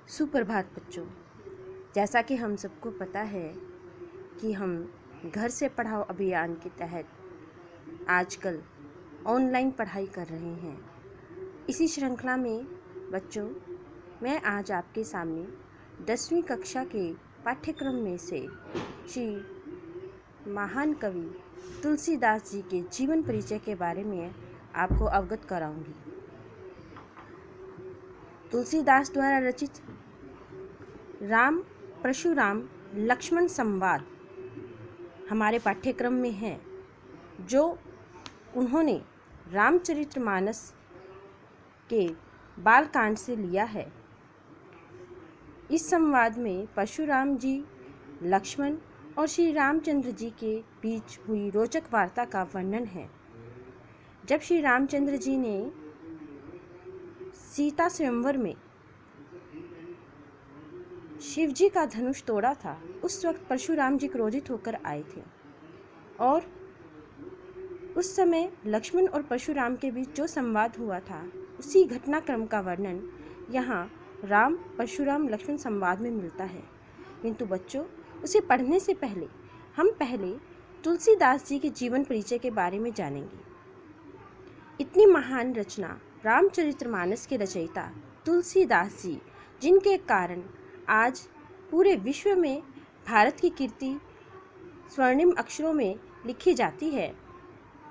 सुप्रभात बच्चों। जैसा कि हम सबको पता है कि हम घर से पढ़ाओ अभियान के तहत आजकल ऑनलाइन पढ़ाई कर रहे हैं। इसी श्रृंखला में बच्चों, मैं आज आपके सामने 10वीं कक्षा के पाठ्यक्रम में से श्री महान कवि तुलसीदास जी के जीवन परिचय के बारे में आपको अवगत कराऊंगी। तुलसीदास द्वारा रचित राम परशुराम लक्ष्मण संवाद हमारे पाठ्यक्रम में है, जो उन्होंने रामचरितमानस के बालकांड से लिया है। इस संवाद में परशुराम जी, लक्ष्मण और श्री रामचंद्र जी के बीच हुई रोचक वार्ता का वर्णन है। जब श्री रामचंद्र जी ने सीता स्वयंवर में शिव जी का धनुष तोड़ा था, उस वक्त परशुराम जी क्रोधित होकर आए थे और उस समय लक्ष्मण और परशुराम के बीच जो संवाद हुआ था, उसी घटनाक्रम का वर्णन यहाँ राम परशुराम लक्ष्मण संवाद में मिलता है। किंतु बच्चों, उसे पढ़ने से पहले हम तुलसीदास जी के जीवन परिचय के बारे में जानेंगे। इतनी महान रचना रामचरितमानस के रचयिता तुलसीदास जी, जिनके कारण आज पूरे विश्व में भारत की कीर्ति स्वर्णिम अक्षरों में लिखी जाती है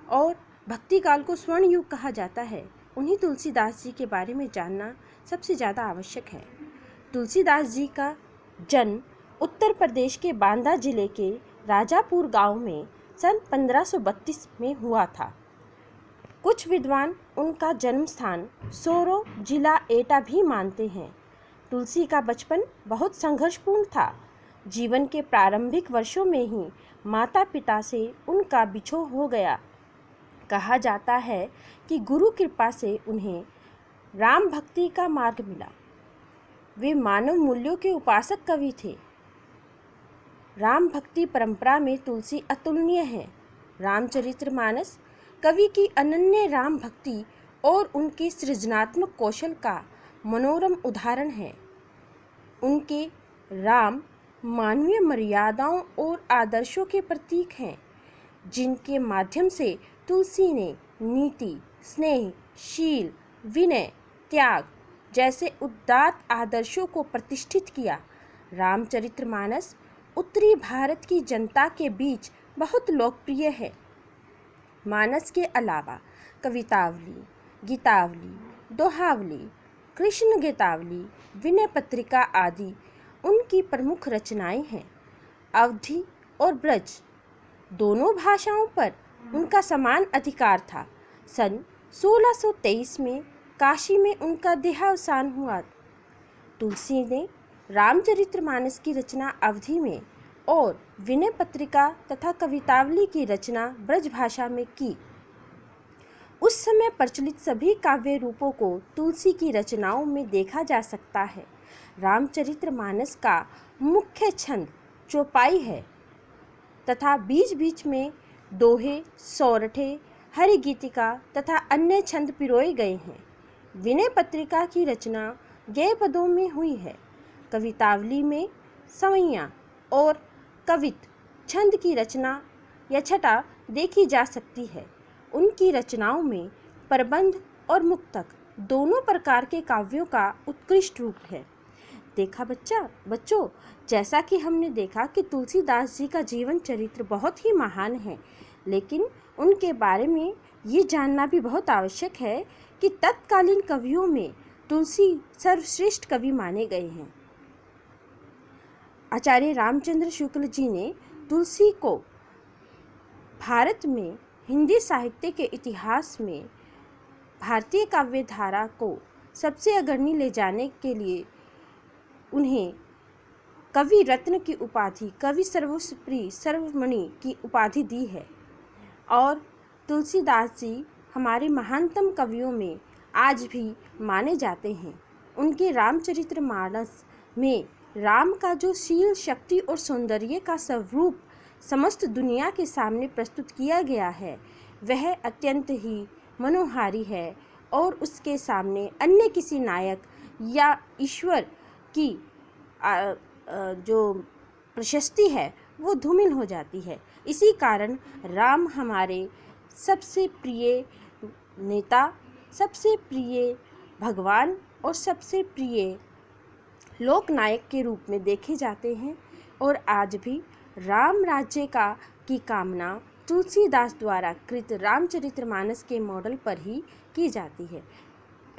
और भक्ति काल को स्वर्ण युग कहा जाता है, उन्हीं तुलसीदास जी के बारे में जानना सबसे ज़्यादा आवश्यक है। तुलसीदास जी का जन्म उत्तर प्रदेश के बांदा जिले के राजापुर गांव में सन 1532 में हुआ था। कुछ विद्वान उनका जन्म स्थान सोरो जिला एटा भी मानते हैं। तुलसी का बचपन बहुत संघर्षपूर्ण था। जीवन के प्रारंभिक वर्षों में ही माता पिता से उनका बिछोह हो गया। कहा जाता है कि गुरु कृपा से उन्हें राम भक्ति का मार्ग मिला। वे मानव मूल्यों के उपासक कवि थे। राम भक्ति परंपरा में तुलसी अतुलनीय है। रामचरितमानस कवि की अनन्य राम भक्ति और उनके सृजनात्मक कौशल का मनोरम उदाहरण है। उनके राम मानवीय मर्यादाओं और आदर्शों के प्रतीक हैं, जिनके माध्यम से तुलसी ने नीति, स्नेह, शील, विनय, त्याग जैसे उदात्त आदर्शों को प्रतिष्ठित किया। रामचरितमानस उत्तरी भारत की जनता के बीच बहुत लोकप्रिय है। मानस के अलावा कवितावली, गीतावली, दोहावली, कृष्ण गीतावली, विनय पत्रिका आदि उनकी प्रमुख रचनाएं हैं। अवधी और ब्रज दोनों भाषाओं पर उनका समान अधिकार था। सन 1623 में काशी में उनका देहावसान हुआ। तुलसी ने रामचरितमानस की रचना अवधी में और विनय पत्रिका तथा कवितावली की रचना ब्रज भाषा में की। उस समय प्रचलित सभी काव्य रूपों को तुलसी की रचनाओं में देखा जा सकता है। रामचरितमानस का मुख्य छंद चौपाई है तथा बीच बीच में दोहे, सौरठे, हरिगीतिका तथा अन्य छंद पिरोए गए हैं। विनय पत्रिका की रचना गेय पदों में हुई है। कवितावली में सवैया और कवित छंद की रचना या छटा देखी जा सकती है। उनकी रचनाओं में प्रबंध और मुक्तक दोनों प्रकार के काव्यों का उत्कृष्ट रूप है। देखा बच्चों, जैसा कि हमने देखा कि तुलसीदास जी का जीवन चरित्र बहुत ही महान है, लेकिन उनके बारे में ये जानना भी बहुत आवश्यक है कि तत्कालीन कवियों में तुलसी सर्वश्रेष्ठ कवि माने गए हैं। आचार्य रामचंद्र शुक्ल जी ने तुलसी को भारत में हिंदी साहित्य के इतिहास में भारतीय काव्य धारा को सबसे अग्रणी ले जाने के लिए उन्हें कवि रत्न की उपाधि, कवि सर्वोपरि सर्वमणि की उपाधि दी है। और तुलसीदास जी हमारे महानतम कवियों में आज भी माने जाते हैं। उनके रामचरितमानस में राम का जो शील, शक्ति और सौंदर्य का स्वरूप समस्त दुनिया के सामने प्रस्तुत किया गया है, वह अत्यंत ही मनोहारी है और उसके सामने अन्य किसी नायक या ईश्वर की जो प्रशस्ति है वो धूमिल हो जाती है। इसी कारण राम हमारे सबसे प्रिय नेता, सबसे प्रिय भगवान और सबसे प्रिय लोकनायक के रूप में देखे जाते हैं। और आज भी राम राज्य की कामना तुलसीदास द्वारा कृत रामचरितमानस के मॉडल पर ही की जाती है।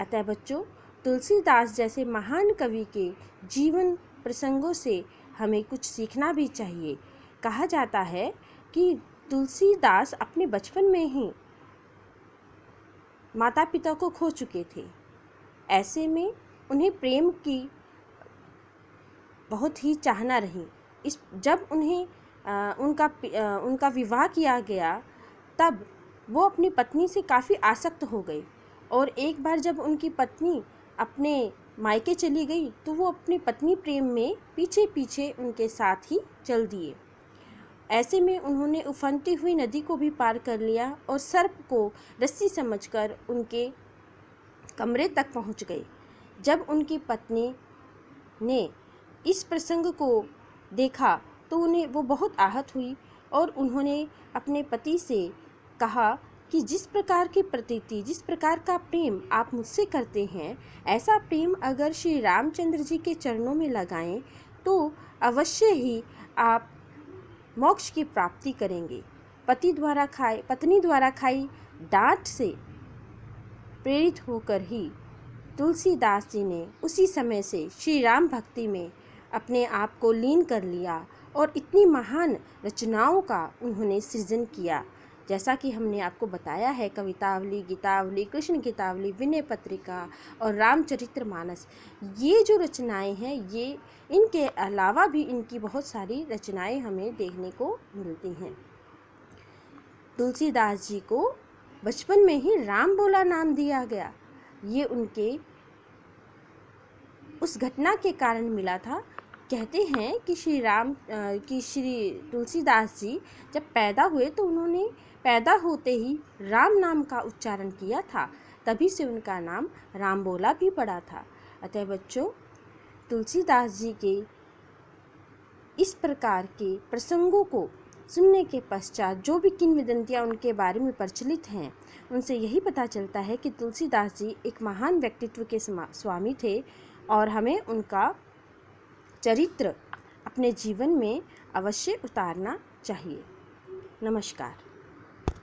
अतः बच्चों, तुलसीदास जैसे महान कवि के जीवन प्रसंगों से हमें कुछ सीखना भी चाहिए। कहा जाता है कि तुलसीदास अपने बचपन में ही माता पिता को खो चुके थे। ऐसे में उन्हें प्रेम की बहुत ही चाहना रही। जब उन्हें उनका विवाह किया गया तब वो अपनी पत्नी से काफ़ी आसक्त हो गए, और एक बार जब उनकी पत्नी अपने मायके चली गई तो वो अपनी पत्नी प्रेम में पीछे पीछे उनके साथ ही चल दिए। ऐसे में उन्होंने उफनती हुई नदी को भी पार कर लिया और सर्प को रस्सी समझकर उनके कमरे तक पहुंच गए। जब उनकी पत्नी ने इस प्रसंग को देखा तो उन्हें वो बहुत आहत हुई, और उन्होंने अपने पति से कहा कि जिस प्रकार की प्रतीति, जिस प्रकार का प्रेम आप मुझसे करते हैं, ऐसा प्रेम अगर श्री रामचंद्र जी के चरणों में लगाएं तो अवश्य ही आप मोक्ष की प्राप्ति करेंगे। पत्नी द्वारा खाई डांट से प्रेरित होकर ही तुलसीदास जी ने उसी समय से श्री राम भक्ति में अपने आप को लीन कर लिया और इतनी महान रचनाओं का उन्होंने सृजन किया। जैसा कि हमने आपको बताया है, कवितावली, गीतावली, कृष्ण गीतावली, विनय पत्रिका और रामचरितमानस, ये जो रचनाएं हैं, ये इनके अलावा भी इनकी बहुत सारी रचनाएं हमें देखने को मिलती हैं। तुलसीदास जी को बचपन में ही राम बोला नाम दिया गया। ये उनके उस घटना के कारण मिला था। कहते हैं कि श्री तुलसीदास जी जब पैदा हुए तो उन्होंने पैदा होते ही राम नाम का उच्चारण किया था, तभी से उनका नाम राम बोला भी पड़ा था। अतः बच्चों, तुलसीदास जी के इस प्रकार के प्रसंगों को सुनने के पश्चात जो भी किंवदंतियाँ उनके बारे में प्रचलित हैं, उनसे यही पता चलता है कि तुलसीदास जी एक महान व्यक्तित्व के स्वामी थे, और हमें उनका चरित्र अपने जीवन में अवश्य उतारना चाहिए। नमस्कार।